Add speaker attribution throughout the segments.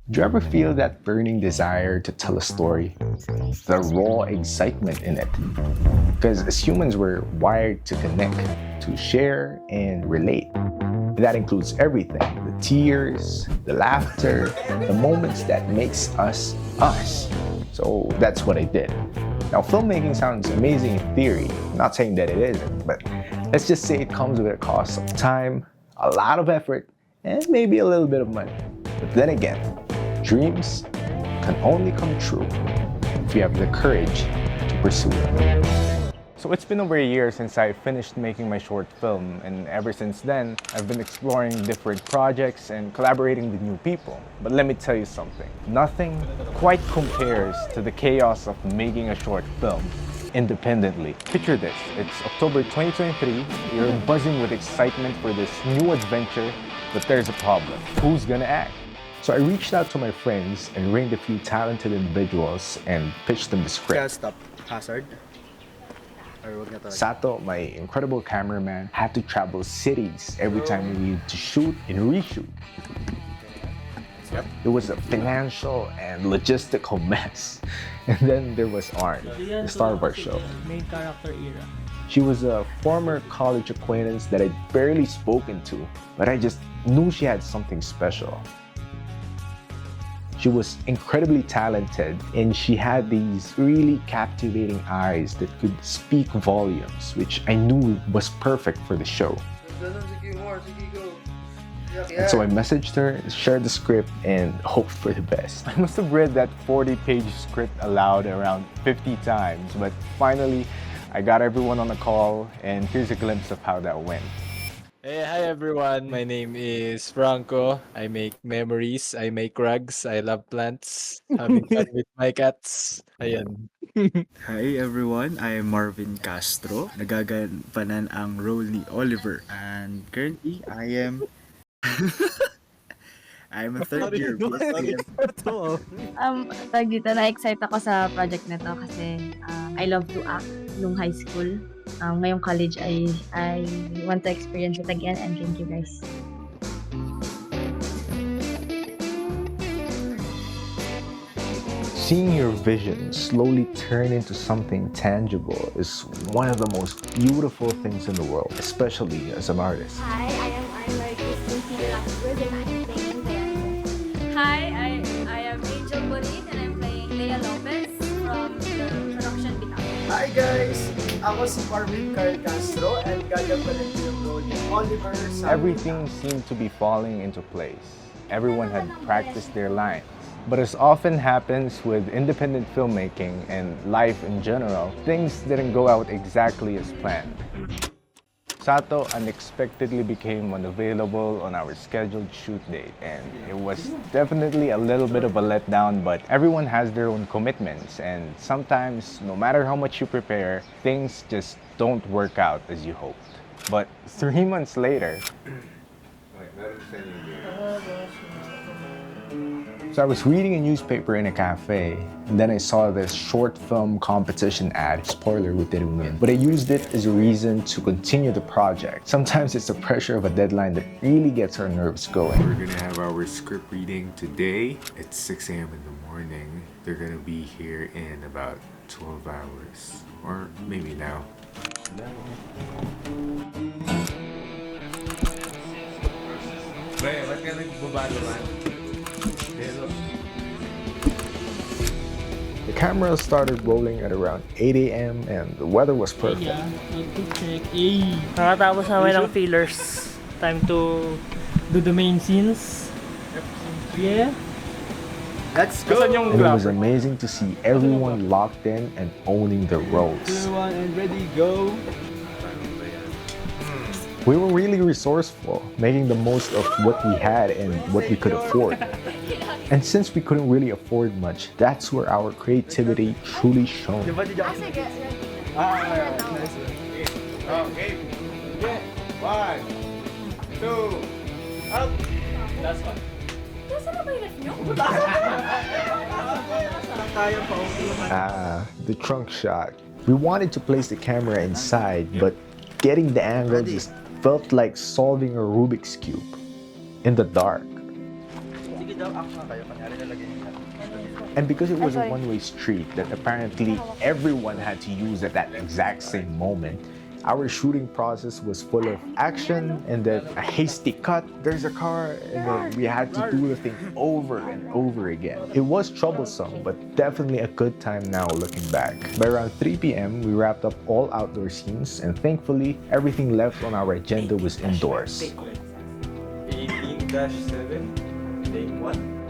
Speaker 1: Do you ever feel that burning desire to tell a story? The raw excitement in it? Because as humans, we're wired to connect, to share, and relate. That includes everything: the tears, the laughter, the moments that makes us us. So that's what I did. Now, filmmaking sounds amazing in theory. I'm not saying that it isn't, but let's just say it comes with a cost of time, a lot of effort, and maybe a little bit of money. But then again, dreams can only come true if you have the courage to pursue them. So it's been over a year since I finished making my short film, and ever since then, I've been exploring different projects and collaborating with new people. But let me tell you something, nothing quite compares to the chaos of making a short film independently. Picture this, it's October 2023, you're buzzing with excitement for this new adventure, but there's a problem. Who's gonna act? So I reached out to my friends and ringed a few talented individuals and pitched them the
Speaker 2: Kaya
Speaker 1: script.
Speaker 2: stop. Hazard. Or wag na talaga.
Speaker 1: Sato, my incredible cameraman, had to travel cities every time we needed to shoot and reshoot.
Speaker 2: Yep.
Speaker 1: It was a financial and logistical mess. And then there was Arn, the star of our show.
Speaker 3: Main character era.
Speaker 1: She was a former college acquaintance that I'd barely spoken to, but I just knew she had something special. She was incredibly talented, and she had these really captivating eyes that could speak volumes, which I knew was perfect for the show. And so I messaged her, shared the script, and hoped for the best. I must have read that 40-page script aloud around 50 times, but finally, I got everyone on a call, and here's a glimpse of how that went.
Speaker 4: Hey, hi everyone. My name is Franco. I make memories. I make rugs. I love plants. Having fun with my cats. Ayan.
Speaker 2: Hi everyone, I am Marvin Castro. Nagagampanan ang role ni Oliver. And currently, I'm a third year BSc.
Speaker 5: Tawag dito, na-excite ako sa project na to kasi I love to act nung high school. Ngayong college, I want to experience it again, and thank you guys.
Speaker 1: Seeing your vision slowly turn into something tangible is one of the most beautiful things in the world, especially as an artist.
Speaker 6: Hi, I am Lexbher and I'm playing Marianne.
Speaker 7: Hi, I am Angel Borin and I'm playing Leia Lopez from the production Bitaw.
Speaker 8: Hi guys! Ako si Marvin Castro and gagampanan ko yung role ni Oliver sa...
Speaker 1: Everything seemed to be falling into place. Everyone had practiced their lines. But as often happens with independent filmmaking and life in general, things didn't go out exactly as planned. Sato unexpectedly became unavailable on our scheduled shoot date, and it was definitely a little bit of a letdown, but everyone has their own commitments, and sometimes, no matter how much you prepare, things just don't work out as you hoped. But 3 months later, so I was reading a newspaper in a cafe, and then I saw this short film competition ad. Spoiler, we didn't win. But I used it as a reason to continue the project. Sometimes it's the pressure of a deadline that really gets our nerves going.
Speaker 9: We're gonna have our script reading today at 6 a.m. in the morning. They're gonna be here in about 12 hours, or maybe now.
Speaker 1: The camera started rolling at around 8 a.m. and the weather was perfect.
Speaker 3: Yeah, need to check. Nakatapos namin ng fillers. Time to do the main scenes. Yeah.
Speaker 8: Let's go!
Speaker 1: And it was amazing to see everyone locked in and owning their roles.
Speaker 2: Everyone and ready, go!
Speaker 1: We were really resourceful, making the most of what we had and what we could afford. And since we couldn't really afford much, that's where our creativity truly shone.
Speaker 6: Sige,
Speaker 8: Okay. Yeah. 1, 2, up!
Speaker 2: Last one.
Speaker 7: Nasaan na ba yung ref nyo?
Speaker 1: The trunk shot. We wanted to place the camera inside, but getting the angle just felt like solving a Rubik's Cube in the dark. And because it was a one-way street that apparently everyone had to use at that exact same moment, our shooting process was full of action and then a hasty cut, there's a car, and then we had to do the thing over and over again. It was troublesome, but definitely a good time now looking back. By around 3 p.m., we wrapped up all outdoor scenes, and thankfully, everything left on our agenda was indoors.
Speaker 4: 18-7, take 1,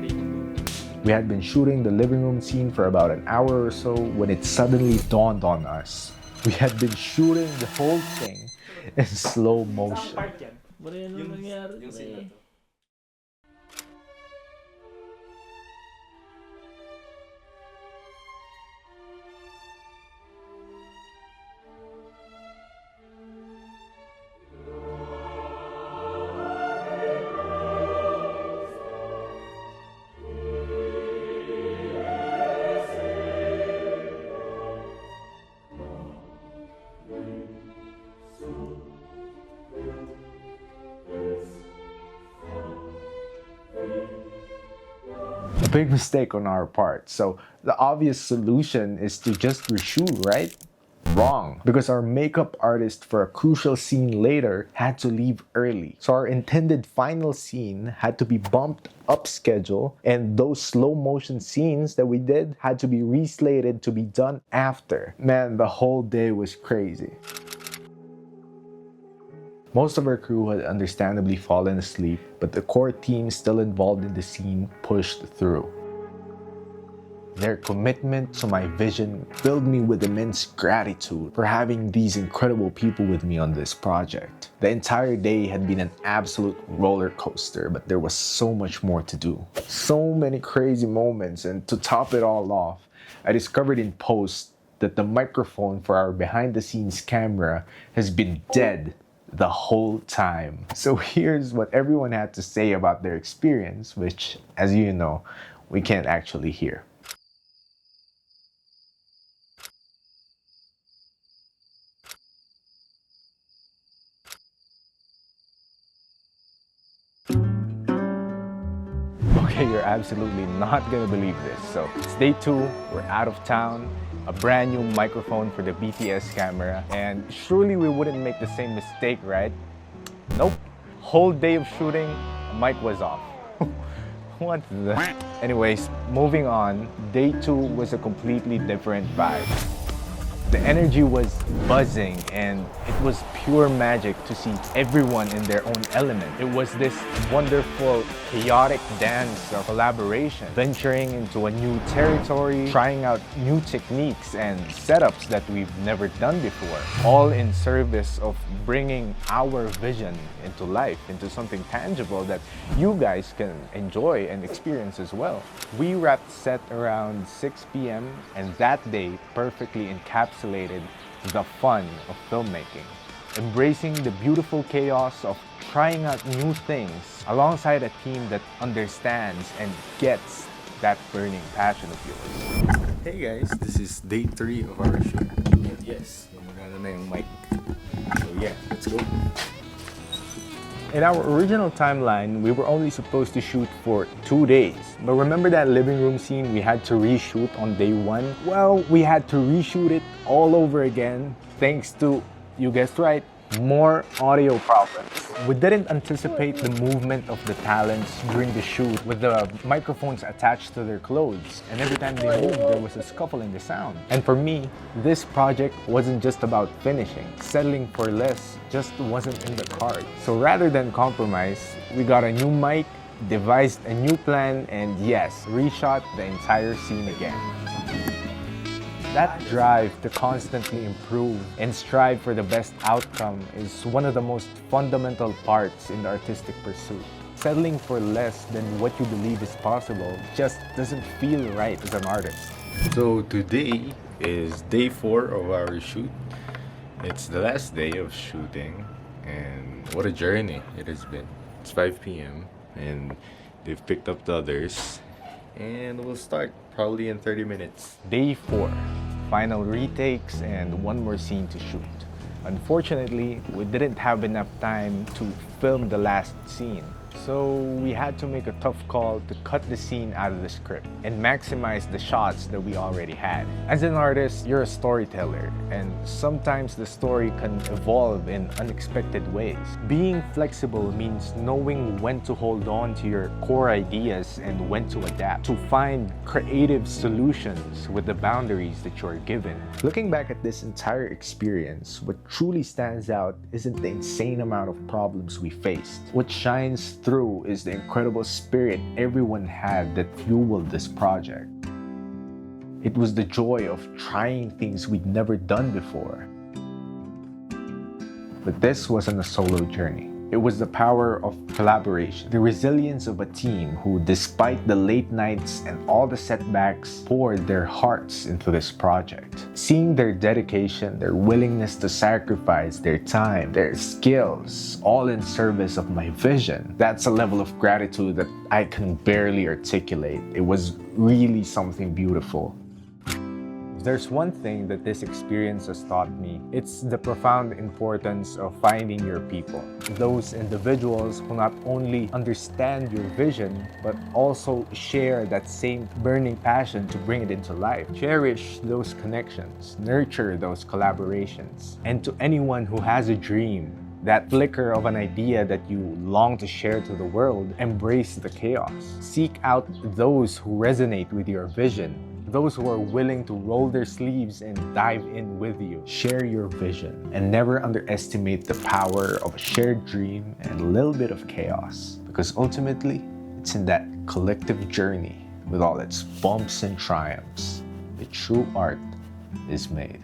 Speaker 4: take 2.
Speaker 1: We had been shooting the living room scene for about an hour or so when it suddenly dawned on us. We had been shooting the whole thing in slow motion. A big mistake on our part. So the obvious solution is to just reshoot, right? Wrong, because our makeup artist for a crucial scene later had to leave early. So our intended final scene had to be bumped up schedule, and those slow motion scenes that we did had to be reslated to be done after. Man, the whole day was crazy. Most of our crew had understandably fallen asleep, but the core team still involved in the scene pushed through. Their commitment to my vision filled me with immense gratitude for having these incredible people with me on this project. The entire day had been an absolute roller coaster, but there was so much more to do. So many crazy moments, and to top it all off, I discovered in post that the microphone for our behind-the-scenes camera has been dead the whole time. So here's what everyone had to say about their experience, which, as you know, we can't actually hear. Okay, you're absolutely not gonna believe this. So it's day 2, we're out of town, a brand new microphone for the BTS camera, and surely we wouldn't make the same mistake, right? Nope. Whole day of shooting, the mic was off. What the? Anyways, moving on, day 2 was a completely different vibe. The energy was buzzing, and it was pure magic to see everyone in their own element. It was this wonderful, chaotic dance of collaboration, venturing into a new territory, trying out new techniques and setups that we've never done before, all in service of bringing our vision into life, into something tangible that you guys can enjoy and experience as well. We wrapped set around 6 p.m. and that day perfectly encapsulated the fun of filmmaking, embracing the beautiful chaos of trying out new things alongside a team that understands and gets that burning passion of yours.
Speaker 9: Hey guys, this is day 3 of our shoot. And yes, gumagana na yung mic. So yeah, let's go.
Speaker 1: In our original timeline, we were only supposed to shoot for 2 days. But remember that living room scene we had to reshoot on day 1? Well, we had to reshoot it all over again thanks to, you guessed right, more audio problems. We didn't anticipate the movement of the talents during the shoot with the microphones attached to their clothes, and every time they moved there was a scuffle in the sound. And for me, this project wasn't just about finishing. Settling for less just wasn't in the cards. So rather than compromise, we got a new mic, devised a new plan, and yes, reshot the entire scene again. That drive to constantly improve and strive for the best outcome is one of the most fundamental parts in the artistic pursuit. Settling for less than what you believe is possible just doesn't feel right as an artist.
Speaker 9: So today is day 4 of our shoot. It's the last day of shooting, and what a journey it has been. It's 5 p.m. and they've picked up the others, and we'll start probably in 30 minutes.
Speaker 1: Day 4, final retakes and one more scene to shoot. Unfortunately, we didn't have enough time to film the last scene. So we had to make a tough call to cut the scene out of the script and maximize the shots that we already had. As an artist, you're a storyteller, and sometimes the story can evolve in unexpected ways. Being flexible means knowing when to hold on to your core ideas and when to adapt, to find creative solutions with the boundaries that you're given. Looking back at this entire experience, what truly stands out isn't the insane amount of problems we faced. What shines through is the incredible spirit everyone had that fueled this project. It was the joy of trying things we'd never done before. But this wasn't a solo journey. It was the power of collaboration, the resilience of a team who, despite the late nights and all the setbacks, poured their hearts into this project. Seeing their dedication, their willingness to sacrifice their time, their skills, all in service of my vision, that's a level of gratitude that I can barely articulate. It was really something beautiful. There's one thing that this experience has taught me. It's the profound importance of finding your people. Those individuals who not only understand your vision, but also share that same burning passion to bring it into life. Cherish those connections, nurture those collaborations. And to anyone who has a dream, that flicker of an idea that you long to share to the world, embrace the chaos. Seek out those who resonate with your vision, those who are willing to roll their sleeves and dive in with you. Share your vision and never underestimate the power of a shared dream and a little bit of chaos, because ultimately, it's in that collective journey with all its bumps and triumphs that true art is made.